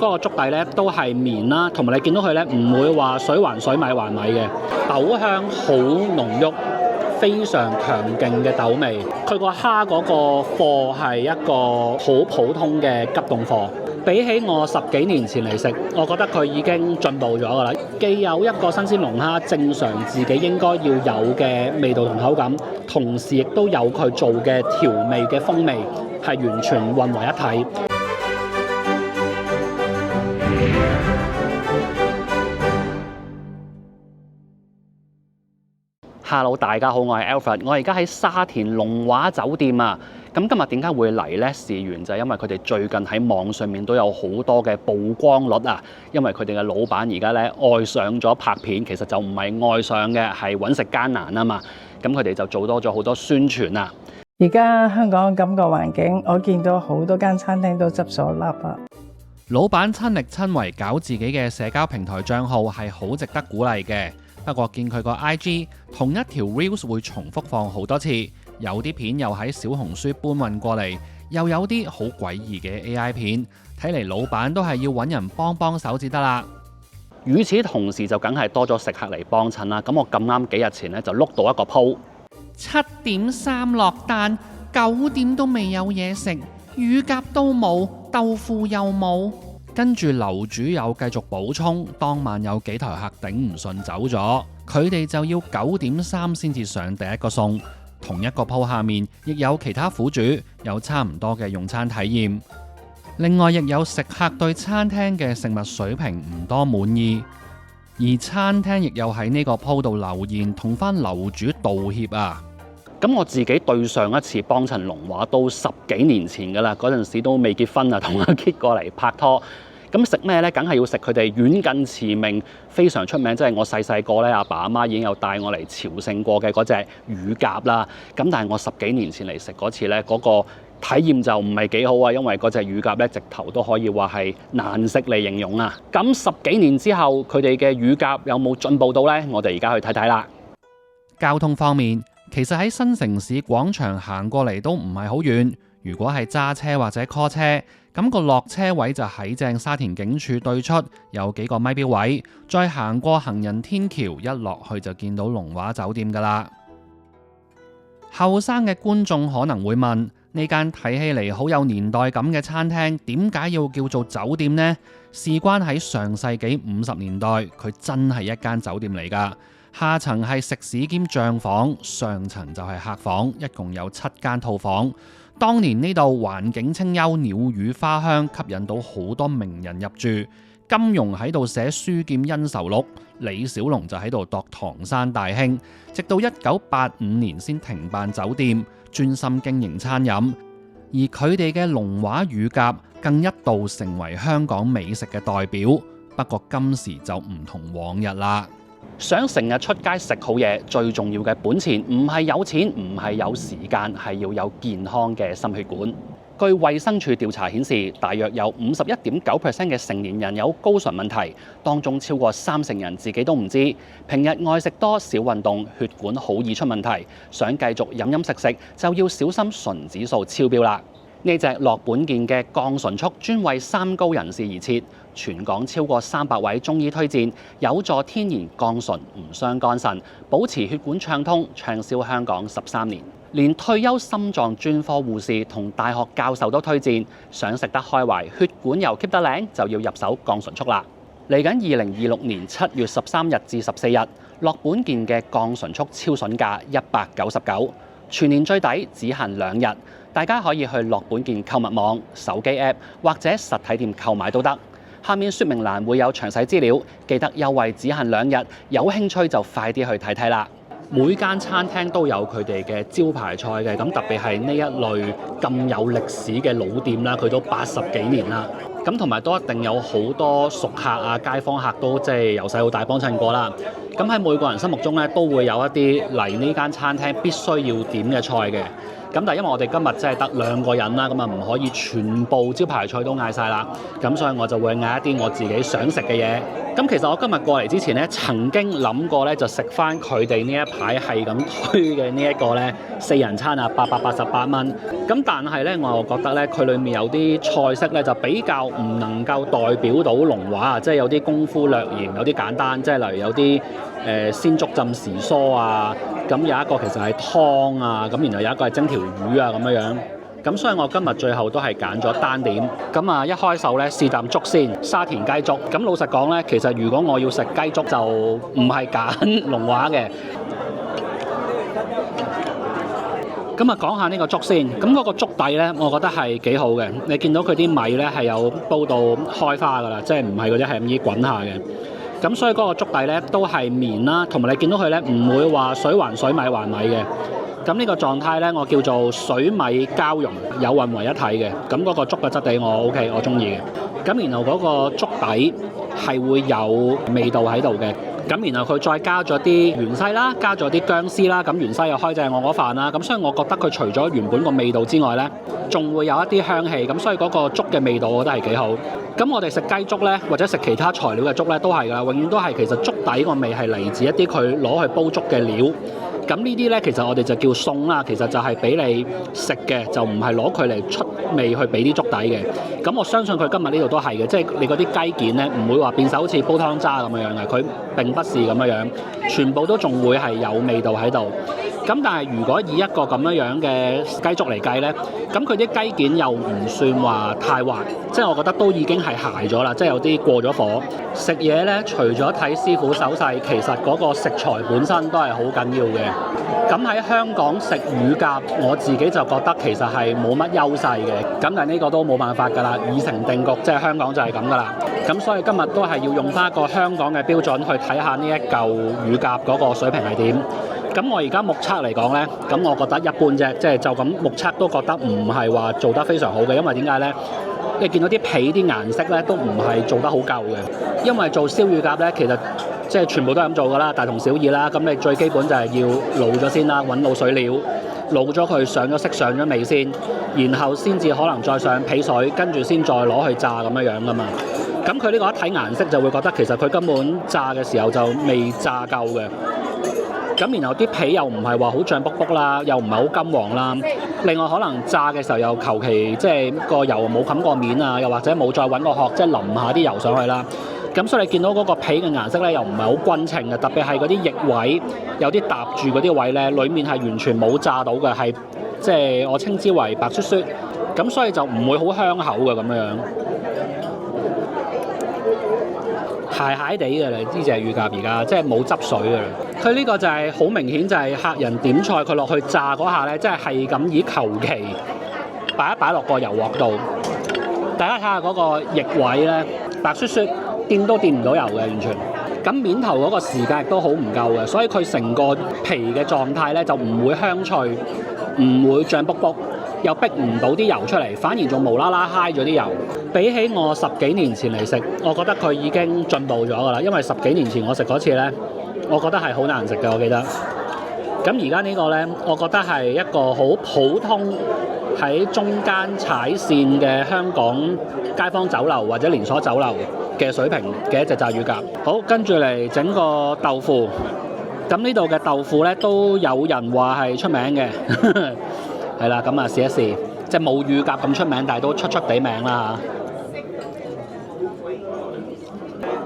嗰個粥底咧都係綿啦，同埋你見到佢咧唔會話水還水米還米嘅，豆香好濃郁，非常強勁嘅豆味。佢個蝦嗰個貨係一個好普通嘅急凍貨，比起我10幾年前嚟食，我覺得佢已經進步咗㗎啦。既有一個新鮮龍蝦正常自己應該要有嘅味道同口感，同時亦都有佢做嘅調味嘅風味，係完全混為一體。Hello， 大家好，我係 Alfred， 我而家喺沙田龍華酒店啊。咁今日點解會嚟呢？事緣就係因為佢哋最近喺網上面都有好多嘅曝光率啊。因為佢哋嘅老闆而家咧愛上咗拍片，其實就唔係愛上嘅，係揾食艱難啊嘛。咁佢哋就做多咗好多宣傳啊。而家香港咁個環境，我見到好多間餐廳都執咗笠啊。老闆親力親為搞自己嘅社交平台帳號係好值得鼓勵嘅。不過見佢個 IG 同一條 Reels 會重複放好多次，有啲片又喺小紅書搬運過嚟，又有啲好詭異嘅 AI 片，睇嚟老闆都係要揾人幫幫手至得啦。與此同時就梗係多咗食客嚟幫襯啦。咁我咁啱幾日前咧就碌到一個鋪，7點3落單，9點都未有嘢食，乳鴿都冇，豆腐又冇。跟住樓主又繼續補充，當晚有幾台客頂唔順走咗，佢哋就要9點3先至上第一個餸。同一個鋪下面亦有其他苦主有差唔多嘅用餐體驗。另外亦有食客對餐廳嘅食物水平唔多滿意，而餐廳亦有喺呢個鋪度留言同翻樓主道歉啊。咁我自己對上一次幫襯龍華都10幾年前㗎啦，嗰陣時都未結婚啊，同阿 Kit 過嚟拍拖。咁食咩呢？梗係要食佢哋遠近馳名，非常出名，即係我細細個咧，阿爸阿媽已經有帶我嚟朝聖過嘅嗰隻乳鴿啦。咁但係我10幾年前嚟食嗰次呢，嗰個體驗就唔係幾好啊，因為嗰隻乳鴿咧直頭都可以話係難食嚟形容啊。咁10幾年之後，佢哋嘅乳鴿有冇進步到呢？我哋而家去睇睇啦。交通方面，其實喺新城市廣場行過嚟都唔係好遠。如果係揸車或者 call 車，咁個落車位就喺正沙田警署對出，有幾個咪標位，再行過行人天橋，一落去就見到龍華酒店㗎啦。後生嘅觀眾可能會問：呢間睇起嚟好有年代感嘅餐廳，點解要叫做酒店呢？事關喺上世紀50年代，佢真係一間酒店嚟㗎。下層係食肆兼帳房，上層就係客房，一共有7間套房。當年呢度環境清幽，鳥語花香，吸引到好多名人入住。金庸喺度寫書劍恩仇錄，李小龍就喺度度唐山大兄。直到1985年先停辦酒店，專心經營餐飲。而佢哋嘅龍華乳鴿更一度成為香港美食嘅代表。不過今時就唔同往日啦。想成日出街食好嘢，最重要嘅本錢唔係有錢，唔係有時間，係要有健康嘅心血管。據衛生署調查顯示，大約有51.9% 嘅成年人有高醇問題，當中超過30%人自己都唔知。平日愛食多少運動，血管好易出問題。想繼續飲食，就要小心醇指數超標啦。呢隻樂本健嘅降醇速專為三高人士而設，全港超過300位中醫推薦，有助天然降醇，唔傷肝腎，保持血管暢通，暢銷香港13年。連退休心臟專科護士同大學教授都推薦，想食得開懷，血管又 keep 得靚，就要入手降醇速啦。嚟緊2026年7月13日至14日，樂本健嘅降醇速超筍價199，全年最抵只限2日。大家可以去樂本健購物網、手機 App 或者實體店購買都得。下面說明欄會有詳細資料，記得優惠只限2日，有興趣就快啲去睇睇啦。每間餐廳都有佢哋嘅招牌菜嘅，咁特別係呢一類咁有歷史嘅老店啦，佢都80幾年啦。咁同埋都一定有好多熟客啊、街坊客都即係由細到大幫襯過啦。咁喺每個人心目中咧，都會有一啲嚟呢間餐廳必須要點嘅菜嘅。咁但係因為我哋今日即係得2個人啦，咁啊唔可以全部招牌菜都嗌晒啦。咁所以我就會嗌一啲我自己想食嘅嘢。咁其實我今日過嚟之前咧，曾經諗過咧就食翻佢哋呢一排係咁推嘅呢一個咧4人餐啊，888蚊。咁但係咧，我又覺得咧佢裡面有啲菜式咧就比較唔能夠代表到龍華啊，即係有啲功夫略嫌，有啲簡單，即係例如有啲鮮竹浸時蔬啊，咁有一個其實係湯啊，咁然後有一個係蒸條魚啊咁樣樣。咁所以我今日最後都係揀咗單點。咁啊，一開手咧試啖粥先，沙田雞粥。咁老實講咧，其實如果我要食雞粥就唔係揀龍華嘅。咁啊，講下呢個粥先。咁嗰個粥底咧，我覺得係幾好嘅。你見到佢啲米咧係有煲到開花㗎啦，即係唔係嗰啲係咁易滾下嘅。咁所以嗰個粥底咧都係綿啦，同埋你見到佢咧唔會話水還水米還米嘅。咁呢個狀態咧，我叫做水米交融，有混為一體嘅。咁嗰個粥嘅質地我 OK，我中意嘅。咁然後嗰個粥底係會有味道喺度嘅。咁然後佢再加咗啲芫茜啦，加咗啲薑絲啦。咁芫茜又開正我嗰飯啦。咁所以我覺得佢除咗原本個味道之外咧，仲會有一啲香氣。咁所以嗰個粥嘅味道我覺得係幾好。咁我哋食雞粥咧，或者食其他材料嘅粥咧，都係㗎啦，永遠都係其實粥底個味係嚟自一啲佢攞去煲粥嘅料。咁呢啲咧，其實我哋就叫餸啦，其實就係俾你食嘅，就唔係攞佢嚟出味去俾啲粥底嘅。咁我相信佢今日呢度都係嘅，即係你嗰啲雞件咧，唔會話變手好似煲湯渣咁樣嘅，佢並不是咁樣，全部都仲會係有味道喺度。咁但係如果以一個咁樣嘅雞粥嚟計咧，咁佢啲雞件又唔算話太滑，即係我覺得都已經係鞋咗啦，即係有啲過咗火。食嘢咧，除咗睇師傅手勢，其實嗰個食材本身都係好緊要嘅。咁喺香港食乳鴿，我自己就覺得其實係冇乜優勢嘅。咁但係呢個都冇辦法㗎啦，已成定局，即係香港就係咁㗎啦。咁所以今日都係要用翻一個香港嘅標準去睇下呢一嚿乳鴿嗰個水平係點。咁我而家目測嚟講呢，咁我覺得一般啫，即係就咁目測都覺得唔係話做得非常好嘅，因為點解呢？你見到啲皮啲顏色呢都唔係做得好夠嘅，因為做燒乳鴿呢，其實即係全部都係咁做㗎啦，大同小異啦。咁你最基本就係要滷咗先啦，揾滷水料，滷咗佢上咗色上咗味先，然後先至可能再上皮水，跟住先再攞去炸咁樣㗎嘛。咁佢呢個一睇顏色就會覺得其實佢根本炸嘅時候就未炸夠嘅。咁然後啲皮又唔係話好脹卜卜啦，又唔係好金黃啦。另外可能炸嘅時候又求其即係個油冇冚過面啊，又或者冇再揾個殼即係淋下啲油上去啦。咁所以你見到嗰個皮嘅顏色咧又唔係好均稱嘅，特別係嗰啲翼位有啲搭住嗰啲位咧，裡面係完全冇炸到嘅，係即係我稱之為白雪雪。咁所以就唔會好香口嘅咁樣。鞋鞋地嘅啦，呢隻乳鴿而家即係冇汁水嘅啦。佢呢個就係好明顯，就係客人點菜佢落去炸嗰下咧，即係咁以求其擺一擺落個油鑊度。大家睇下嗰個翼位咧，白雪雪，掂都掂唔到油嘅完全。咁面頭嗰個時間亦都好唔夠嘅，所以佢成個皮嘅狀態咧就唔會香脆，唔會脹卜卜，又逼唔到啲油出嚟，反而仲無啦啦揩咗啲油。比起我10幾年前嚟食，我覺得佢已經進步咗㗎啦。因為10幾年前我食嗰次咧，我覺得係好難食嘅，我記得。咁而家呢個咧，我覺得係一個好普通喺中間踩線嘅香港街坊酒樓或者連鎖酒樓嘅水平嘅一隻炸乳鴿。好，跟住嚟整個豆腐。咁呢度嘅豆腐咧都有人話係出名嘅，係啦，咁啊試一試，即係冇乳鴿咁出名，但係都出地名啦嚇。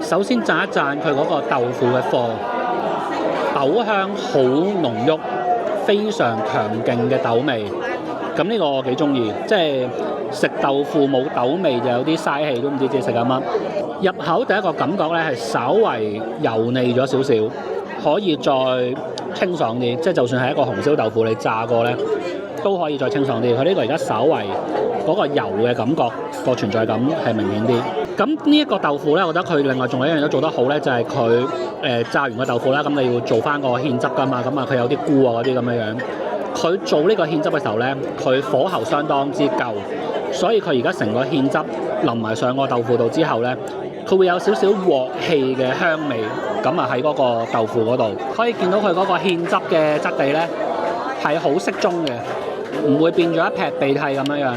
首先讚一讚佢嗰個豆腐嘅貨，豆香好濃郁，非常強勁嘅豆味。咁呢個我幾中意，即係食豆腐冇豆味就有啲嘥氣，都唔知自己食緊乜。入口第一個感覺咧係稍為油膩咗少少，可以再清爽啲。即係就算係一個紅燒豆腐，你炸過咧都可以再清爽啲。佢呢個而家稍為嗰個油嘅感覺個存在感係明顯啲。咁呢一個豆腐咧，我覺得佢另外仲有一樣都做得好咧，就係佢炸完個豆腐啦，咁你要做翻個芡汁㗎嘛，咁啊佢有啲菇啊嗰啲咁樣。佢做呢個芡汁嘅時候咧，佢火候相當之夠，所以佢而家成個芡汁淋埋上個豆腐度之後咧，佢會有少少鑊氣嘅香味，咁啊喺嗰個豆腐嗰度可以見到佢嗰個芡汁嘅質地咧係好適中嘅。唔會變咗一劈鼻涕咁樣樣。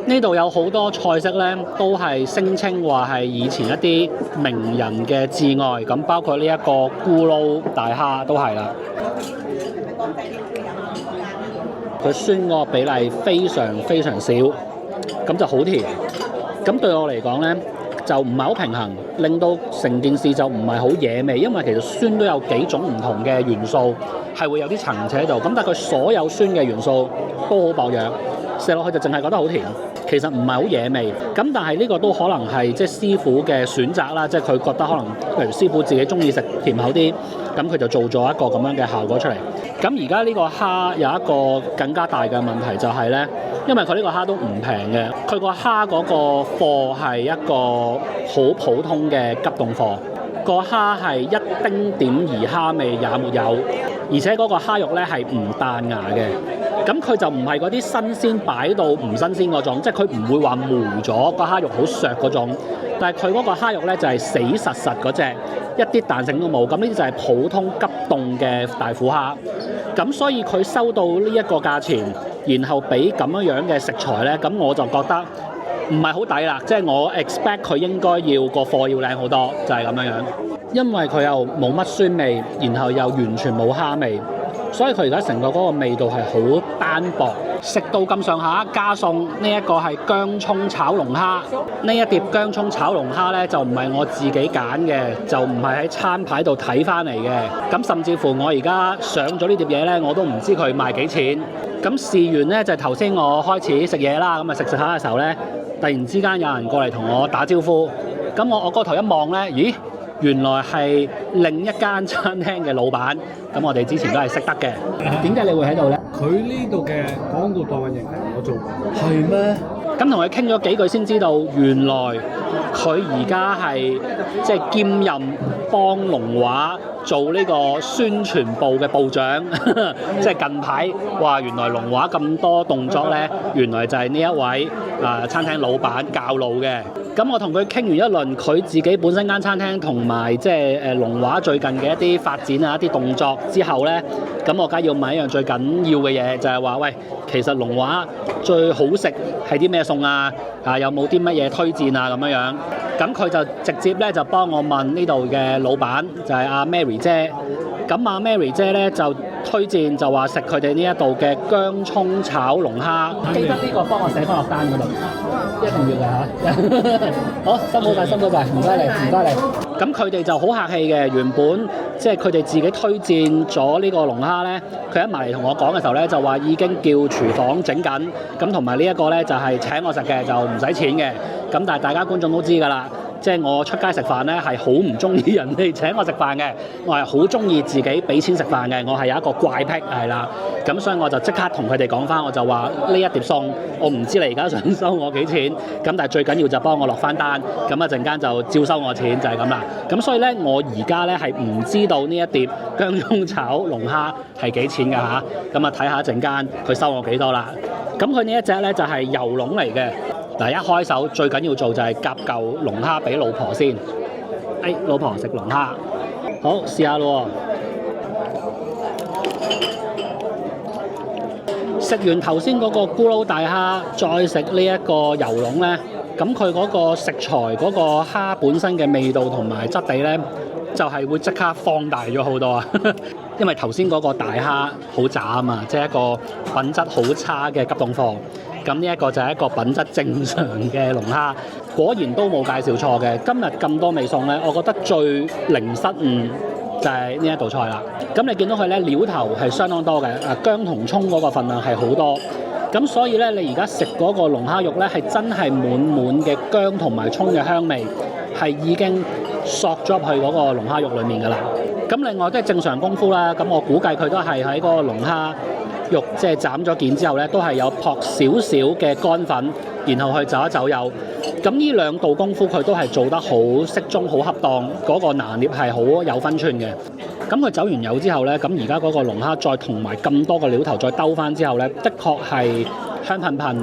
呢度有好多菜式咧，都係聲稱話係以前一啲名人嘅至愛，咁包括呢一個咕嚕大蝦都係啦。佢酸嗰個比例非常非常少，咁就好甜。咁對我嚟講咧，就唔係好平衡，令到成件事就唔係好惹味，因為其實酸都有幾種唔同嘅元素，係會有啲層次喺度。咁但係佢所有酸嘅元素都好薄弱，食落去就淨係覺得好甜。其實唔係好惹味，咁但係呢個都可能係即係師傅嘅選擇啦，即係佢覺得可能譬如師傅自己中意食甜口啲，咁佢就做咗一個咁樣嘅效果出嚟。咁而家呢個蝦有一個更加大嘅問題就係呢，因為佢呢個蝦都唔平嘅，佢個蝦嗰個貨係一個好普通嘅急凍貨，個蝦係一丁點兒蝦味也沒有，而且嗰個蝦肉呢係唔彈牙嘅。咁佢就唔係嗰啲新鮮擺到唔新鮮嗰種，即係佢唔會話霉咗個蝦肉好削嗰種，但係佢嗰個蝦肉呢就係死實實嗰隻，一啲彈性都冇。咁呢啲就係普通急凍嘅大虎蝦。咁所以佢收到呢一個價錢，然後俾咁樣嘅食材呢，咁我就覺得唔係好抵啦。即係我 expect 佢應該要個貨要靚好多，就係咁樣樣。因為佢又冇乜酸味，然後又完全冇蝦味。所以佢而家成個嗰個味道係好單薄，食到咁上下加餸。呢一個係薑葱炒龍蝦，呢一碟薑葱炒龍蝦呢，就唔係我自己揀嘅，就唔係喺餐牌度睇翻嚟嘅。咁甚至乎我而家上咗呢碟嘢呢，我都唔知佢賣幾錢。咁試完呢，就係頭先我開始食嘢啦，咁啊食下嘅時候呢，突然之間有人過嚟同我打招呼。咁我個頭一望呢，咦？原來係另一間餐廳嘅老闆，咁我哋之前都係識得嘅。點解你會喺度呢？佢呢度嘅廣告代運營係我做過。係咩？咁同佢傾咗幾句先知道，原來佢而家係即係兼任幫龍華做呢個宣傳部嘅部長。即係近排話原來龍華咁多動作呢，原來就係呢一位餐廳老闆教路嘅。咁我同佢傾完一輪，佢自己本身間餐廳同埋即係龍華最近嘅一啲發展啊、一啲動作之後呢，咁我梗係要問一樣最緊要嘅嘢，就係話喂，其實龍華最好食係啲咩餸啊？有冇啲乜嘢推薦啊？咁樣樣，咁佢就直接咧就幫我問呢度嘅老闆，就係阿 Mary 姐。咁阿 Mary 姐咧就推薦就話食佢哋呢一度嘅薑葱炒龍蝦。記得呢個幫我寫翻落單嗰度，一定要嘅嚇。好，辛苦晒，辛苦晒，唔該你，唔該你。咁佢哋就好客氣嘅，原本即係佢哋自己推薦咗呢個龍蝦咧，佢一埋嚟同我講嘅時候咧，就話已經叫廚房整緊，咁同埋呢一個咧就係請我食嘅，就唔使錢嘅。咁但係大家觀眾都知㗎啦。即係我出街食飯咧，係好唔中意人哋請我食飯嘅，我係好中意自己俾錢食飯嘅，我係有一個怪癖係啦。咁所以我就即刻同佢哋講翻，我就話呢一碟餸，我唔知你而家想收我幾錢，咁但係最緊要就幫我落翻單，咁一陣間就照收我錢，就係咁啦。咁所以咧，我而家咧係唔知道呢一碟薑葱炒龍蝦係幾錢㗎嚇，咁啊睇下一陣間佢收我幾多啦。咁佢呢一隻咧就係油籠嚟嘅。嗱，一開手最緊要做就係夾嚿龍蝦俾老婆先。老婆食龍蝦，好試下咯。食完頭先嗰個咕嚕大蝦，再食呢一個油籠呢，咁佢嗰個食材嗰個蝦本身嘅味道同埋質地呢，就係會即刻放大咗好多啊！因為頭先嗰個大蝦好渣啊嘛，即係一個品質好差嘅急凍貨。咁呢一個就係一個品質正常嘅龍蝦，果然都冇介紹錯嘅。今日咁多味餸呢，我覺得最零失誤就係呢一道菜啦。咁你見到佢呢，料頭係相當多嘅，薑同葱嗰個份量係好多。咁所以呢，你而家食嗰個龍蝦肉呢，係真係滿滿嘅薑同埋葱嘅香味，係已經索咗入去嗰個龍蝦肉裡面㗎啦。咁另外都係正常功夫啦。咁我估計佢都係喺嗰個龍蝦肉即係斬咗件之後咧，都係有撲少少嘅乾粉，然後去走一走油。咁呢兩道功夫佢都係做得好適中、好恰當，嗰個拿捏係好有分寸嘅。咁佢走完油之後咧，咁而家嗰個龍蝦再同埋咁多個料頭再兜翻之後咧，的確係香噴噴，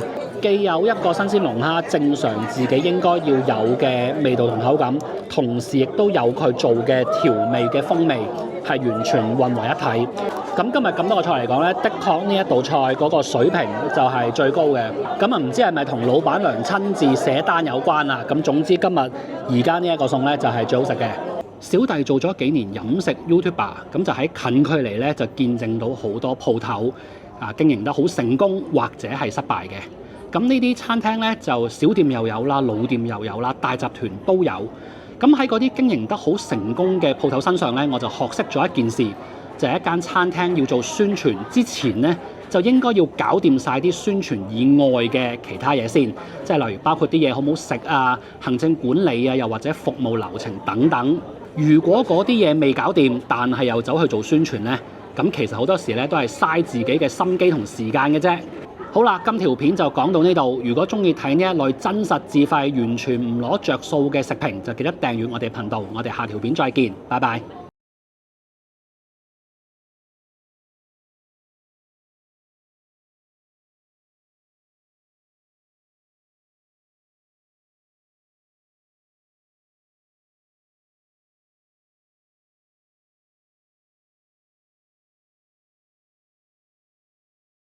既有一個新鮮龍蝦正常自己應該要有嘅味道同口感，同時亦都有佢做嘅調味嘅風味，係完全混為一體。咁今日咁多個菜嚟講呢，的確呢一道菜嗰個水平就係最高嘅。咁啊唔知係咪同老闆娘親自寫單有關啊？咁總之今日而家呢一個餸呢，就係最好食嘅。小弟做咗幾年飲食 YouTuber，咁就喺近距離咧就見證到好多鋪頭經營得好成功或者係失敗嘅。咁呢啲餐廳咧就小店又有啦，老店又有啦，大集團都有。咁喺嗰啲經營得好成功嘅鋪頭身上咧，我就學識咗一件事，就係一間餐廳要做宣傳之前咧，就應該要搞掂晒啲宣傳以外嘅其他嘢先，即係例如包括啲嘢好唔好食啊、行政管理啊，又或者服務流程等等。如果嗰啲嘢未搞掂，但係又走去做宣傳呢，咁其實好多時咧都係嘥自己嘅心機同時間嘅啫。好啦，今條片就講到呢度。如果中意睇呢一類真實自費、完全唔攞着數嘅食評，就記得訂閱我哋頻道。我哋下條片再見，拜拜。